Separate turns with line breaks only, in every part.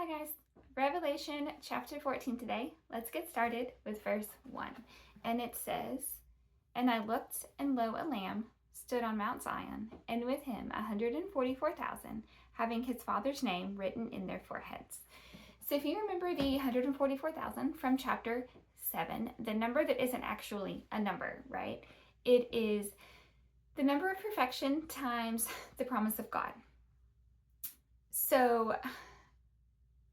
Hi guys, Revelation chapter 14 today. Let's get started with verse 1. And it says, "And I looked, and lo, a lamb stood on Mount Zion, and with him 144,000, having his father's name written in their foreheads." So if you remember the 144,000 from chapter 7, the number that isn't actually a number, right? It is the number of perfection times the promise of God. So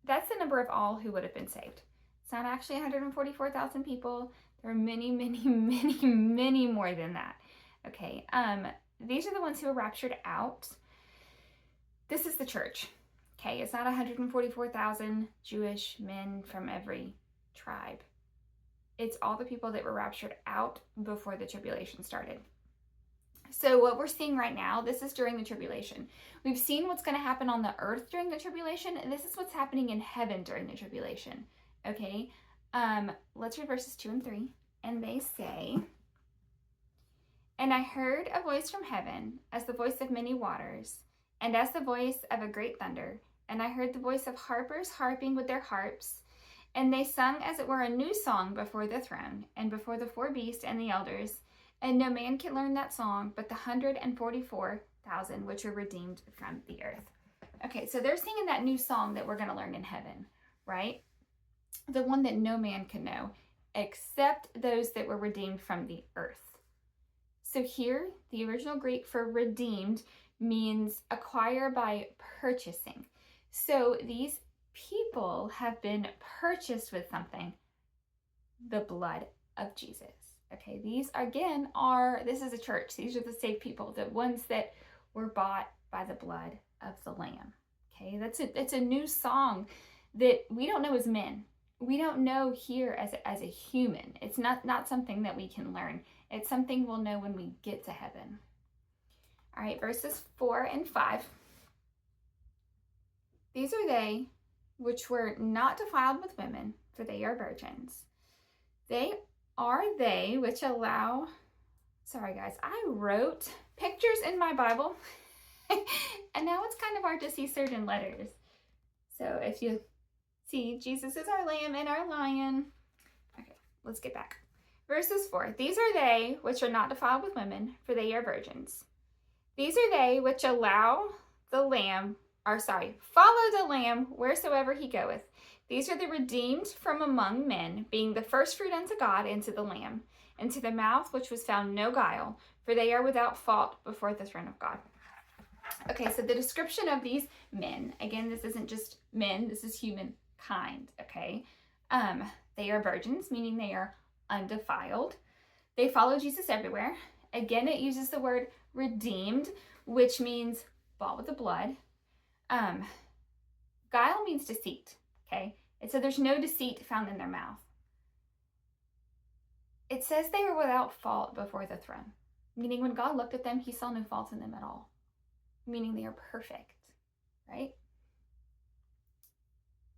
that's the number of all who would have been saved. It's not actually 144,000 people. There are many, many, many, many more than that. Okay, these are the ones who are raptured out. This is the church. Okay, it's not 144,000 Jewish men from every tribe. It's all the people that were raptured out before the tribulation started. So what we're seeing right now, this is during the tribulation. We've seen what's going to happen on the earth during the tribulation, and this is what's happening in heaven during the tribulation. Okay, let's read verses 2 and 3. And they say, "And I heard a voice from heaven, as the voice of many waters, and as the voice of a great thunder. And I heard the voice of harpers harping with their harps, and they sung as it were a new song before the throne, and before the four beasts and the elders. And no man can learn that song but the 144,000 which are redeemed from the earth." Okay, so they're singing that new song that we're going to learn in heaven, right? The one that no man can know except those that were redeemed from the earth. So here, the original Greek for redeemed means acquire by purchasing. So these people have been purchased with something, the blood of Jesus. Okay, these again this is a church. These are the saved people, the ones that were bought by the blood of the Lamb. Okay, it's a new song that we don't know as men. We don't know here as a human. It's not something that we can learn. It's something we'll know when we get to heaven. All right, verses 4 and 5. "These are they which were not defiled with women, for they are virgins. They are they which allow," sorry guys, I wrote pictures in my Bible and now it's kind of hard to see certain letters. So if you see, Jesus is our lamb and our lion. Okay, let's get back. Verses 4, "These are they which are not defiled with women, for they are virgins. These are they which follow the Lamb wheresoever he goeth. These are the redeemed from among men, being the first fruit unto God and to the Lamb, and to the mouth which was found no guile, for they are without fault before the throne of God." Okay, so the description of these men, again, this isn't just men, this is humankind, okay? They are virgins, meaning they are undefiled. They follow Jesus everywhere. Again, it uses the word redeemed, which means bought with the blood. Guile means deceit, okay? And so there's no deceit found in their mouth. It says they were without fault before the throne, meaning when God looked at them, he saw no fault in them at all, meaning they are perfect, right?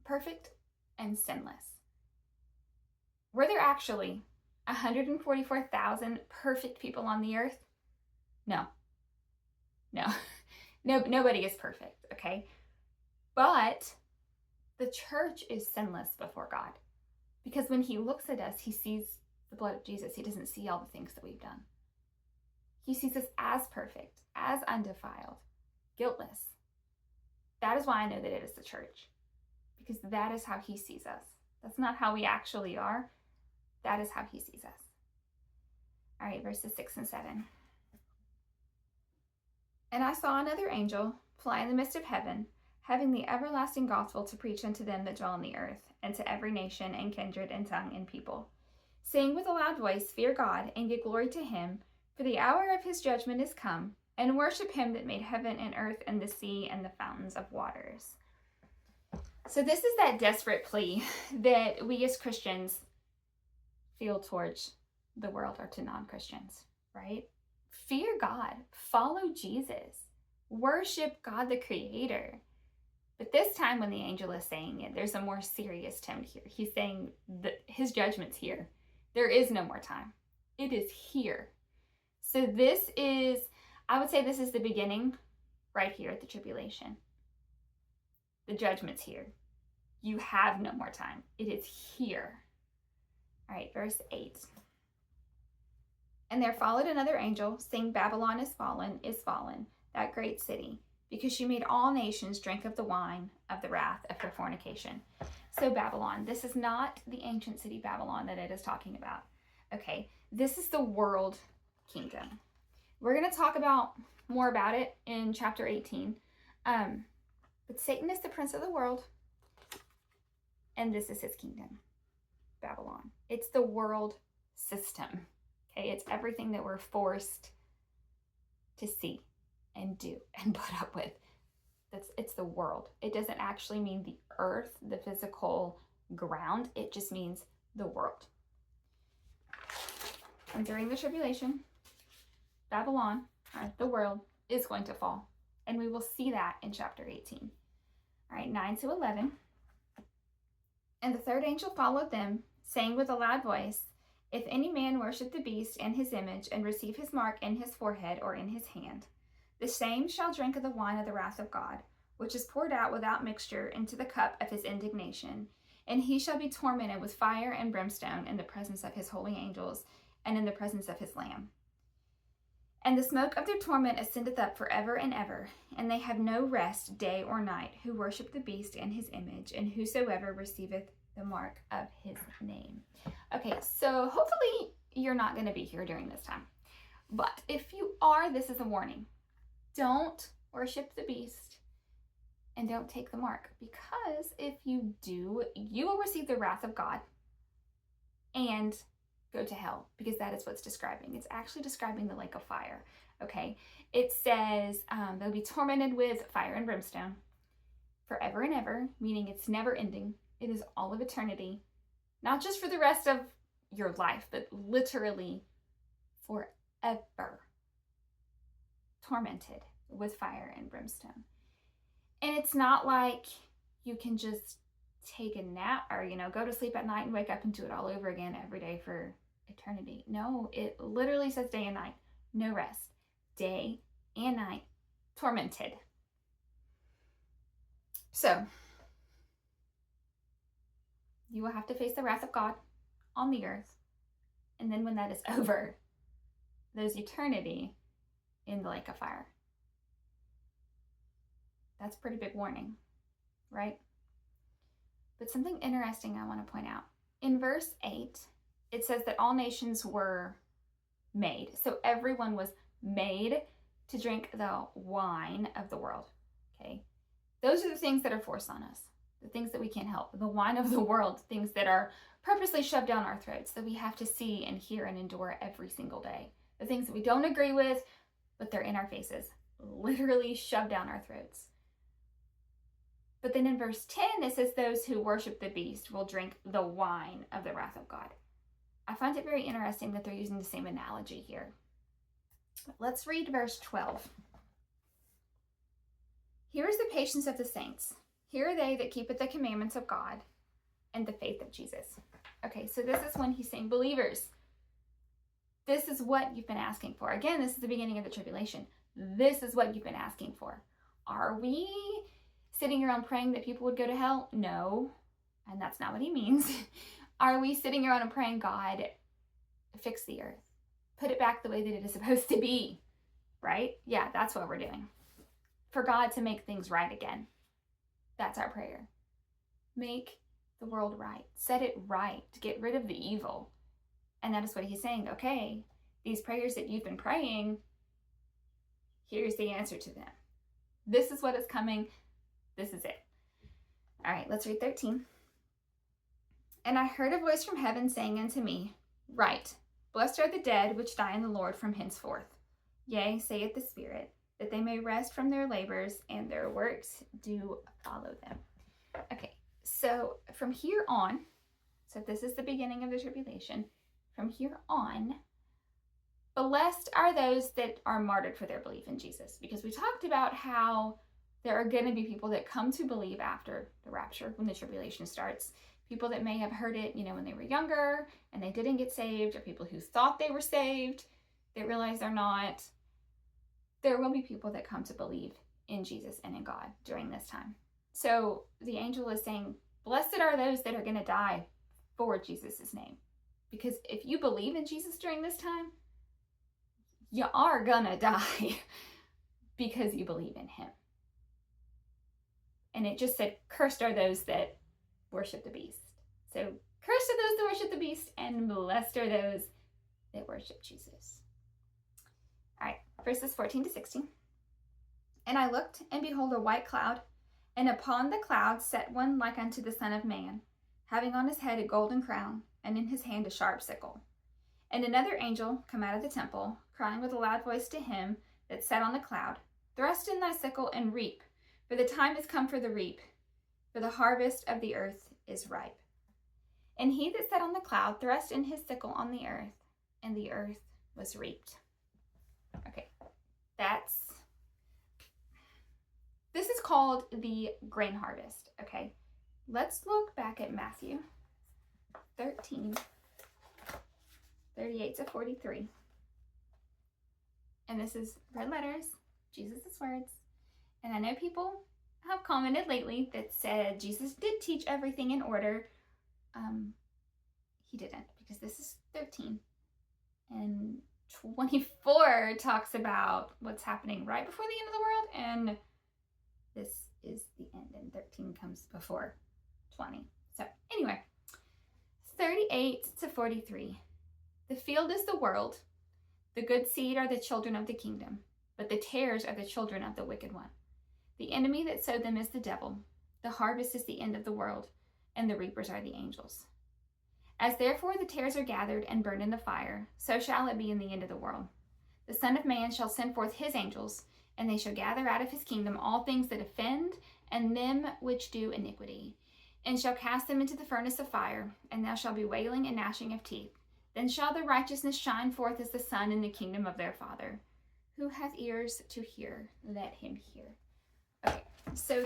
Perfect and sinless. Were there actually 144,000 perfect people on the earth? No. Nobody is perfect, okay? But the church is sinless before God, because when he looks at us, he sees the blood of Jesus. He doesn't see all the things that we've done. He sees us as perfect, as undefiled, guiltless. That is why I know that it is the church, because that is how he sees us. That's not how we actually are. That is how he sees us. All right, verses 6 and 7. "And I saw another angel fly in the midst of heaven, having the everlasting gospel to preach unto them that dwell on the earth, and to every nation and kindred and tongue and people, saying with a loud voice, Fear God, and give glory to him, for the hour of his judgment is come, and worship him that made heaven and earth and the sea and the fountains of waters." So this is that desperate plea that we as Christians feel towards the world or to non-Christians, right? Fear God, follow Jesus, worship God the Creator. But this time when the angel is saying it, there's a more serious tone here. He's saying that his judgment's here. There is no more time. It is here. So this is, I would say this is the beginning right here at the tribulation. The judgment's here. You have no more time. It is here. All right, verse 8. And there followed another angel, saying, Babylon is fallen, that great city, because she made all nations drink of the wine of the wrath of her fornication. So Babylon, this is not the ancient city Babylon that it is talking about. Okay, this is the world kingdom. We're going to talk more about it in chapter 18. But Satan is the prince of the world, and this is his kingdom, Babylon. It's the world system. Okay, it's everything that we're forced to see and do and put up with. It's the world. It doesn't actually mean the earth, the physical ground. It just means the world. And during the tribulation, Babylon, the world, is going to fall. And we will see that in chapter 18. All right, 9 to 11. And the third angel followed them, saying with a loud voice, If any man worship the beast and his image, and receive his mark in his forehead or in his hand, the same shall drink of the wine of the wrath of God, which is poured out without mixture into the cup of his indignation. And he shall be tormented with fire and brimstone in the presence of his holy angels and in the presence of his Lamb. And the smoke of their torment ascendeth up forever and ever, and they have no rest day or night, who worship the beast and his image, and whosoever receiveth the mark of his name. Okay, so hopefully you're not going to be here during this time. But if you are, this is a warning. Don't worship the beast and don't take the mark, because if you do, you will receive the wrath of God and go to hell, because that is what's describing. It's actually describing the lake of fire. Okay, it says they'll be tormented with fire and brimstone forever and ever, meaning it's never ending. It is all of eternity, not just for the rest of your life, but literally forever tormented with fire and brimstone. And it's not like you can just take a nap or, go to sleep at night and wake up and do it all over again every day for eternity. No, it literally says day and night, no rest, day and night, tormented. So you will have to face the wrath of God on the earth. And then when that is over, there's eternity in the lake of fire. That's a pretty big warning, right? But something interesting I want to point out. In verse 8, it says that all nations were made. So everyone was made to drink the wine of the world, okay? Those are the things that are forced on us, the things that we can't help. The wine of the world, things that are purposely shoved down our throats that we have to see and hear and endure every single day. The things that we don't agree with, but they're in our faces, literally shoved down our throats. But then in verse 10, it says those who worship the beast will drink the wine of the wrath of God. I find it very interesting that they're using the same analogy here. Let's read verse 12. Here is the patience of the saints. Here are they that keepeth the commandments of God and the faith of Jesus. Okay, so this is when he's saying, believers, this is what you've been asking for. Again, this is the beginning of the tribulation. This is what you've been asking for. Are we sitting around praying that people would go to hell? No, and that's not what he means. Are we sitting around and praying, God, fix the earth, put it back the way that it is supposed to be, right? Yeah, that's what we're doing. For God to make things right again. That's our prayer. Make the world right. Set it right. To get rid of the evil. And that is what he's saying. Okay, these prayers that you've been praying, here's the answer to them. This is what is coming. This is it. All right, let's read 13. And I heard a voice from heaven saying unto me, Write, blessed are the dead which die in the Lord from henceforth. Yea, saith the Spirit, that they may rest from their labors, and their works do follow them. Okay, so from here on, so this is the beginning of the tribulation. From here on, blessed are those that are martyred for their belief in Jesus. Because we talked about how there are going to be people that come to believe after the rapture, when the tribulation starts. People that may have heard it, when they were younger and they didn't get saved, or people who thought they were saved, they realize they're not. There will be people that come to believe in Jesus and in God during this time. So the angel is saying, Blessed are those that are going to die for Jesus' name. Because if you believe in Jesus during this time, you are going to die because you believe in him. And it just said, cursed are those that worship the beast. So cursed are those that worship the beast, and blessed are those that worship Jesus. All right, verses 14 to 16. And I looked, and behold, a white cloud, and upon the cloud sat one like unto the Son of Man, having on his head a golden crown, and in his hand a sharp sickle. And another angel come out of the temple, crying with a loud voice to him that sat on the cloud, Thrust in thy sickle and reap, for the time is come for the reap, for the harvest of the earth is ripe. And he that sat on the cloud thrust in his sickle on the earth, and the earth was reaped. Okay, this is called the grain harvest, okay? Let's look back at Matthew 13, 38 to 43. And this is red letters, Jesus' words. And I know people have commented lately that said Jesus did teach everything in order. He didn't, because this is 13. And 24 talks about what's happening right before the end of the world, and this is the end, and 13 comes before 20. So anyway, 38 to 43. The field is the world. The good seed are the children of the kingdom, but the tares are the children of the wicked one. The enemy that sowed them is the devil. The harvest is the end of the world, and the reapers are the angels. As therefore the tares are gathered and burned in the fire, so shall it be in the end of the world. The Son of Man shall send forth his angels, and they shall gather out of his kingdom all things that offend, and them which do iniquity, and shall cast them into the furnace of fire, and there shall be wailing and gnashing of teeth. Then shall the righteousness shine forth as the sun in the kingdom of their Father. Who hath ears to hear, let him hear. Okay, so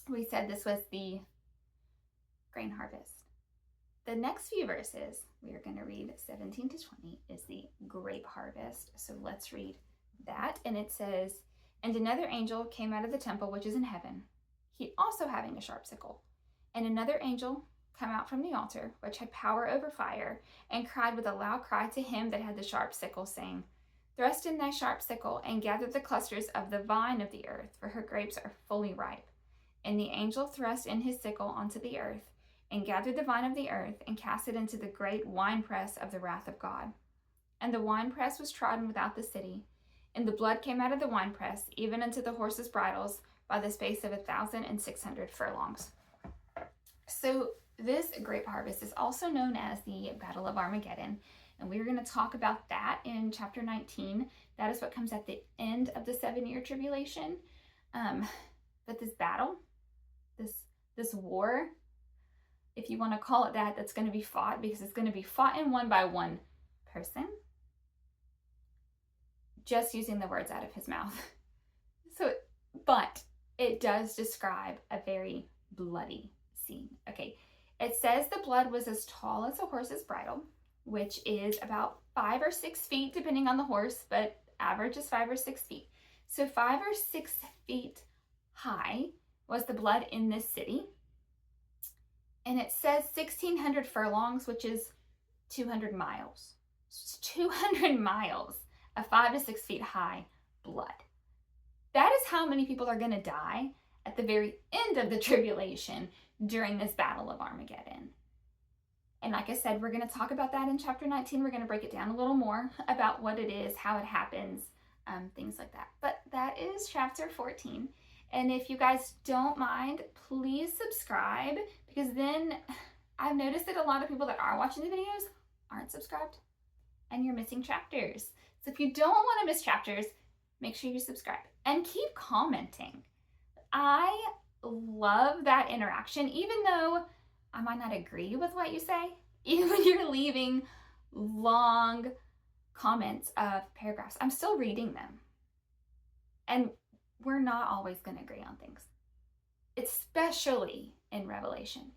we said this was the grain harvest. The next few verses, we are going to read 17 to 20, is the grape harvest. So let's read that. And it says, And another angel came out of the temple which is in heaven, he also having a sharp sickle. And another angel come out from the altar, which had power over fire, and cried with a loud cry to him that had the sharp sickle, saying, Thrust in thy sharp sickle, and gather the clusters of the vine of the earth, for her grapes are fully ripe. And the angel thrust in his sickle onto the earth, and gathered the vine of the earth, and cast it into the great winepress of the wrath of God. And the winepress was trodden without the city, and the blood came out of the winepress, even unto the horses' bridles, by the space of 1,600 furlongs. So this grape harvest is also known as the Battle of Armageddon, and we're going to talk about that in chapter 19. That is what comes at the end of the 7-year tribulation. But this battle, this war, if you want to call it that, that's going to be fought, because it's going to be fought and won by one person, just using the words out of his mouth. But it does describe a very bloody scene. Okay, it says the blood was as tall as a horse's bridle, which is about 5 or 6 feet, depending on the horse, but average is 5 or 6 feet. So 5 or 6 feet high was the blood in this city. And it says 1,600 furlongs, which is 200 miles. It's 200 miles of 5 to 6 feet high blood. That is how many people are going to die at the very end of the tribulation during this Battle of Armageddon. And like I said, we're going to talk about that in chapter 19. We're going to break it down a little more about what it is, how it happens, things like that. But that is chapter 14. And if you guys don't mind, please subscribe, because then I've noticed that a lot of people that are watching the videos aren't subscribed, and you're missing chapters. So if you don't want to miss chapters, make sure you subscribe and keep commenting. I love that interaction, even though I might not agree with what you say. Even when you're leaving long comments of paragraphs, I'm still reading them. And we're not always going to agree on things, especially in Revelation.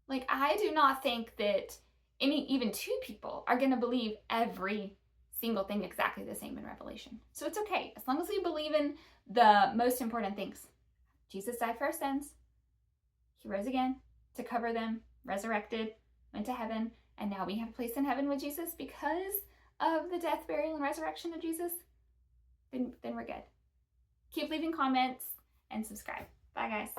Like, I do not think that even 2 people are going to believe every single thing exactly the same in Revelation. So it's okay, as long as we believe in the most important things. Jesus died for our sins. He rose again to cover them, resurrected, went to heaven, and now we have a place in heaven with Jesus because of the death, burial, and resurrection of Jesus, then we're good. Keep leaving comments and subscribe. Bye, guys.